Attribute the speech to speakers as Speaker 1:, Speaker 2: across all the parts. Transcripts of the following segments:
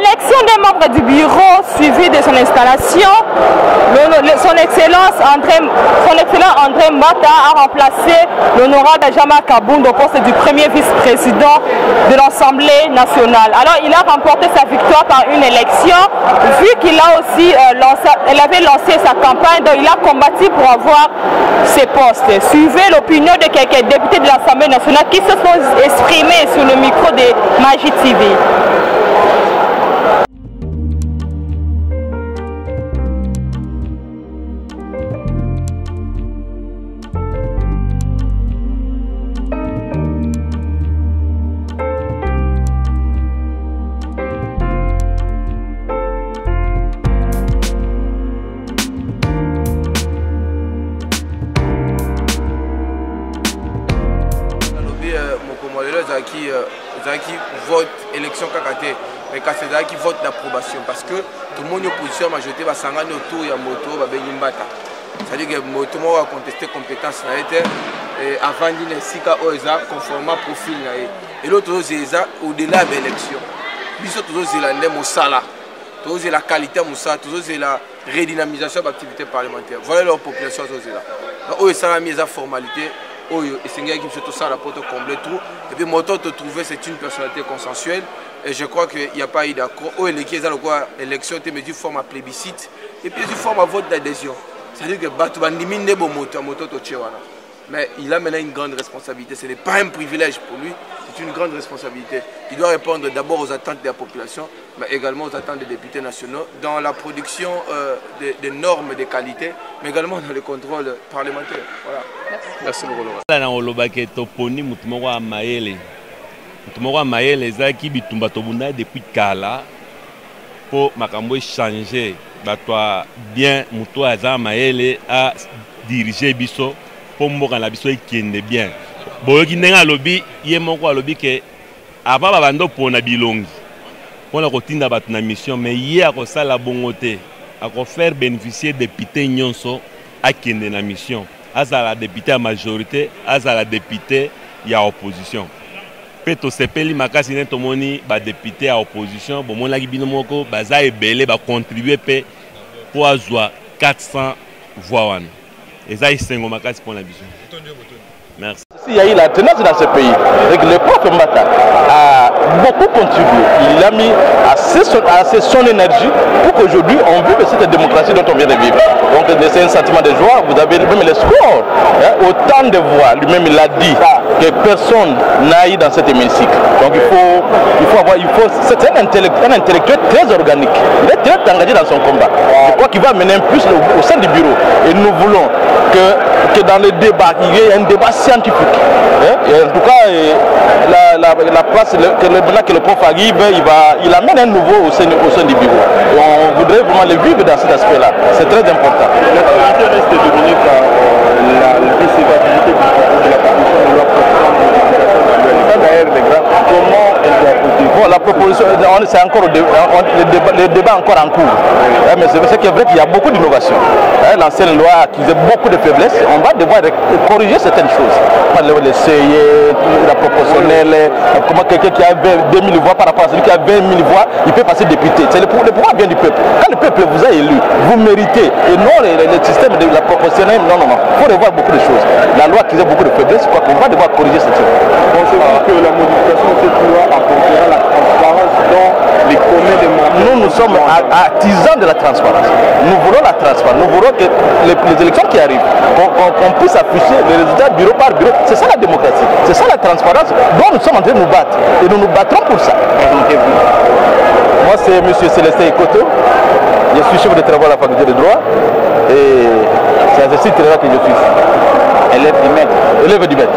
Speaker 1: L'élection des membres du bureau suivie de son installation, son excellence André Mbata a remplacé l'honorable Jean-Marc Kabound au poste du premier vice-président de l'Assemblée nationale. Alors il a remporté sa victoire par une élection, vu qu'il a aussi avait lancé sa campagne, donc il a combattu pour avoir ses postes. Suivez l'opinion de quelques députés de l'Assemblée nationale qui se sont exprimés sur le micro de Magie TV.
Speaker 2: qui vote élection kakate mais quand c'est qui vote d'approbation parce que tout le monde opposition majorité va s'engager autour ya moto va bengi mbata c'est-à-dire que moto va contester compétence na été avant d'une sika oza conformément profil na et l'autre c'est au-delà de l'élection biso toujours c'est la mosala toujours c'est la qualité mosala toujours c'est la redynamisation de l'activité parlementaire voilà leur population c'est là donc ça a mis à formalité et c'est qui tout ça la porte combler tout et puis moto te trouver c'est une personnalité consensuelle et je crois qu'il n'y a pas eu d'accord qui est quoi élection tu me dis forme à plébiscite et puis tu forme à vote d'adhésion c'est-à-dire que batu bandimine bo moto to tchewana mais il a maintenant une grande responsabilité ce n'est pas un privilège pour lui c'est une grande responsabilité il doit répondre d'abord aux attentes de la population mais également aux attentes des députés nationaux dans la production des normes de qualité mais également dans le contrôle parlementaire voilà. Merci beaucoup.
Speaker 3: Na olobake toponi mutumoko wa mayele. Mutumoko wa mayele ezaki bitumba tobunda depuis kala pour makambo changer batwa bien muto aza mayele a diriger biso pour mboka na biso ekende bien. Boyoki ndenga lobi ye moko alobi ke aba babando pona bilongi. Pona kotinda batu na mission mais ye akosala bongo te. Ako faire bénéficier député nyonso akende na mission. Aza la député à majorité, aza la député ya opposition. Peto sepeli makasi ne tomoni ba député à opposition, bon mon la bino moko baza ebele ba contribuer pe pour azwa 400 voix wan. Et ça isengo makasi pour la vision. Merci.
Speaker 4: Il y a eu la tenance dans ce pays. Le prof Mbata a beaucoup contribué. Il a mis assez son énergie pour qu'aujourd'hui on vive cette démocratie dont on vient de vivre. Donc c'est un sentiment de joie. Vous avez même les scores. Autant de voix, lui-même il a dit que personne n'a eu dans cet hémicycle. Donc c'est un intellectuel très organique. Il est très engagé dans son combat. Je crois qu'il va mener un plus au sein du bureau. Et nous voulons que dans le débat, il y ait un débat scientifique. Et en tout cas, la place que le prof arrive, il amène un nouveau au sein du bureau. Et on voudrait vraiment le vivre dans cet aspect-là. C'est très important.
Speaker 5: L'activité reste dominée par la décevabilité de la proposition de loi comment elle doit poser.
Speaker 4: Bon, la proposition, c'est encore le débat encore en cours. Mais c'est vrai qu'il y a beaucoup d'innovations. L'ancienne loi accusait beaucoup de faiblesses. On va devoir corriger certaines choses. Le CIE, la proportionnelle, comment quelqu'un qui a 2000 voix par rapport à celui qui a 20 000 voix, il peut passer député. Le pouvoir vient du peuple. Quand le peuple vous a élu, vous méritez. Et non le système de la proportionnelle, non. Il faut revoir beaucoup de choses. La loi accusait beaucoup de faiblesses. Je crois qu'on va devoir corriger cette chose.
Speaker 5: Pensez-vous que la modification de cette loi apportera la transparence dans les communs des membres?
Speaker 4: Nous sommes artisans de la transparence. Nous voulons la transparence. Nous voulons que les élections qui arrivent, qu'on puisse afficher les résultats bureau par bureau. C'est ça la démocratie. C'est ça la transparence dont nous sommes en train de nous battre. Et nous nous battrons pour ça. Moi, c'est M. Célestin Ekoto. Je suis chef de travail à la faculté de droit. Et c'est à ce titre-là que je suis. Élève du maître.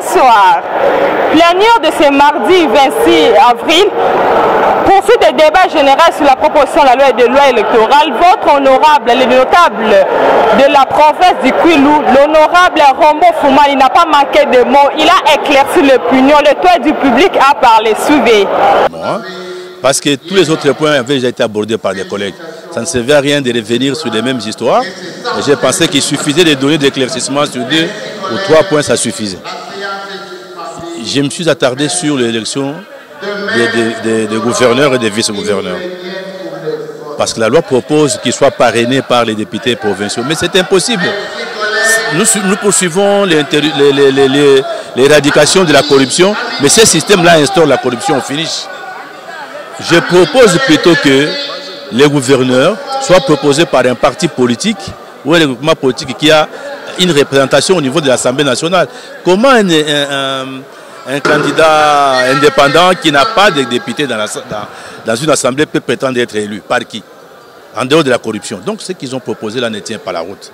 Speaker 1: Soir. Plénière de ce mardi 26 avril, poursuite des débats généraux sur la proposition de loi électorale, votre honorable, le notable de la province du Kwilu, l'honorable Rombo Foumani n'a pas manqué de mots. Il a éclairci l'opinion, le toit du public a parlé. Suivez.
Speaker 6: Parce que tous les autres points avaient déjà été abordés par des collègues. Ça ne servait à rien de revenir sur les mêmes histoires. J'ai pensé qu'il suffisait de donner des éclaircissements sur 2 ou 3 points, ça suffisait. Je me suis attardé sur l'élection des gouverneurs et des vice-gouverneurs. Parce que la loi propose qu'ils soient parrainés par les députés provinciaux. Mais c'est impossible. Nous poursuivons l'éradication de la corruption, mais ce système-là instaure la corruption au finish. Je propose plutôt que les gouverneurs soient proposés par un parti politique ou un groupement politique qui a une représentation au niveau de l'Assemblée nationale. Comment un candidat indépendant qui n'a pas de député dans une assemblée peut prétendre être élu? Par qui? En dehors de la corruption. Donc ce qu'ils ont proposé là ne tient pas la route.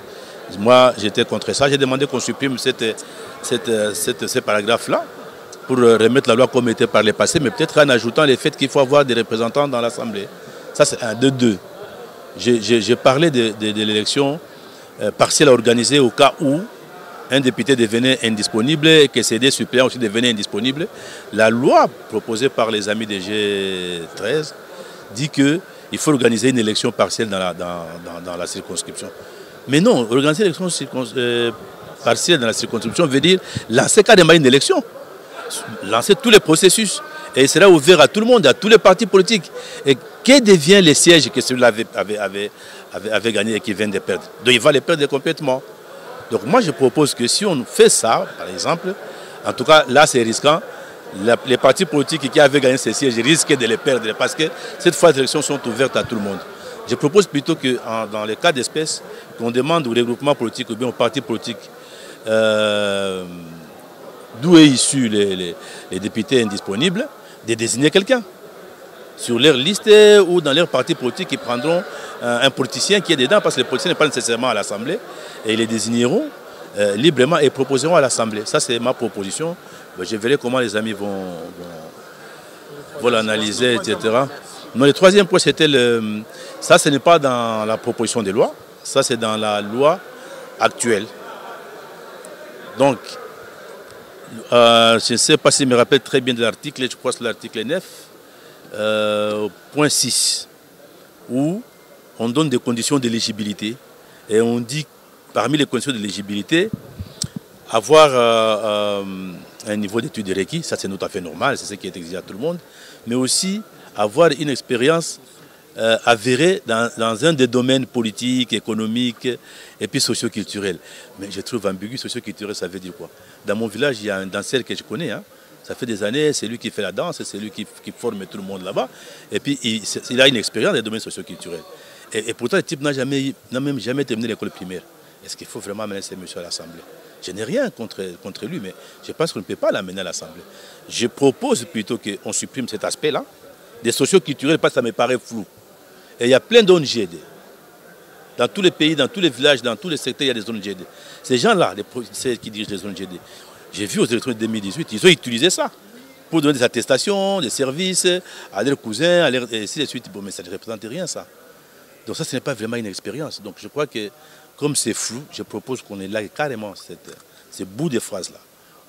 Speaker 6: Moi j'étais contre ça, j'ai demandé qu'on supprime ces paragraphes-là pour remettre la loi comme était par le passé, mais peut-être en ajoutant le fait qu'il faut avoir des représentants dans l'Assemblée. Ça c'est un de deux. J'ai parlé de l'élection partielle organisée au cas où un député devenait indisponible et que ses suppléants aussi devenaient indisponibles. La loi proposée par les amis des G13 dit qu'il faut organiser une élection partielle dans la circonscription. Mais non, organiser l'élection partielle dans la circonscription veut dire lancer carrément une élection, lancer tous les processus. Et il sera ouvert à tout le monde, à tous les partis politiques. Et que devient les sièges que celui-là avait gagné et qui vient de perdre? Donc il va les perdre complètement. Donc moi je propose que si on fait ça, par exemple, en tout cas là c'est risquant, les partis politiques qui avaient gagné ces sièges risquent de les perdre parce que cette fois les élections sont ouvertes à tout le monde. Je propose plutôt que dans les cas d'espèce, qu'on demande aux regroupements politiques ou bien aux partis politiques d'où est issu les députés indisponibles, de désigner quelqu'un sur leur liste ou dans leur parti politique, ils prendront un politicien qui est dedans, parce que le politicien n'est pas nécessairement à l'Assemblée, et ils les désigneront librement et proposeront à l'Assemblée. Ça, c'est ma proposition. Je verrai comment les amis vont l'analyser, etc. Mais le troisième point, c'était ça, ce n'est pas dans la proposition de loi, ça, c'est dans la loi actuelle. Donc, je ne sais pas si je me rappelle très bien de l'article, je crois que c'est l'article 9, point 6, où on donne des conditions d'éligibilité et on dit, parmi les conditions d'éligibilité, avoir un niveau d'études requis, ça c'est tout à fait normal, c'est ce qui est exigé à tout le monde, mais aussi avoir une expérience avérée dans un des domaines politiques, économiques et puis socio-culturels. Mais je trouve ambigu, socio-culturel, ça veut dire quoi? Dans mon village, il y a un danseur que je connais, hein. Ça fait des années, c'est lui qui fait la danse, c'est lui qui forme tout le monde là-bas. Et puis il a une expérience dans les domaines socio-culturels. Et pourtant, le type n'a même jamais terminé l'école primaire. Est-ce qu'il faut vraiment amener ces messieurs à l'Assemblée? Je n'ai rien contre lui, mais je pense qu'on ne peut pas l'amener à l'Assemblée. Je propose plutôt qu'on supprime cet aspect-là, des socio-culturels, parce que ça me paraît flou. Et il y a plein d'ONG. Dans tous les pays, dans tous les villages, dans tous les secteurs, il y a des ONG. Ces gens-là, ceux qui dirigent les ONG, j'ai vu aux élections de 2018, ils ont utilisé ça pour donner des attestations, des services à leurs cousins, et ainsi de suite. Bon, mais ça ne représente rien, ça. Donc ça, ce n'est pas vraiment une expérience. Donc je crois que, comme c'est flou, je propose qu'on élague carrément ces bouts de phrases-là.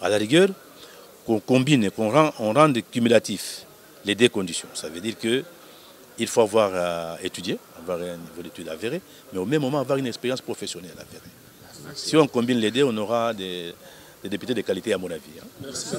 Speaker 6: À la rigueur, qu'on combine, qu'on rende cumulatif les deux conditions. Ça veut dire qu'il faut avoir étudié, avoir un niveau d'études avéré, mais au même moment avoir une expérience professionnelle avérée. Si on combine les deux, on aura des députés de qualité, à mon avis. Merci.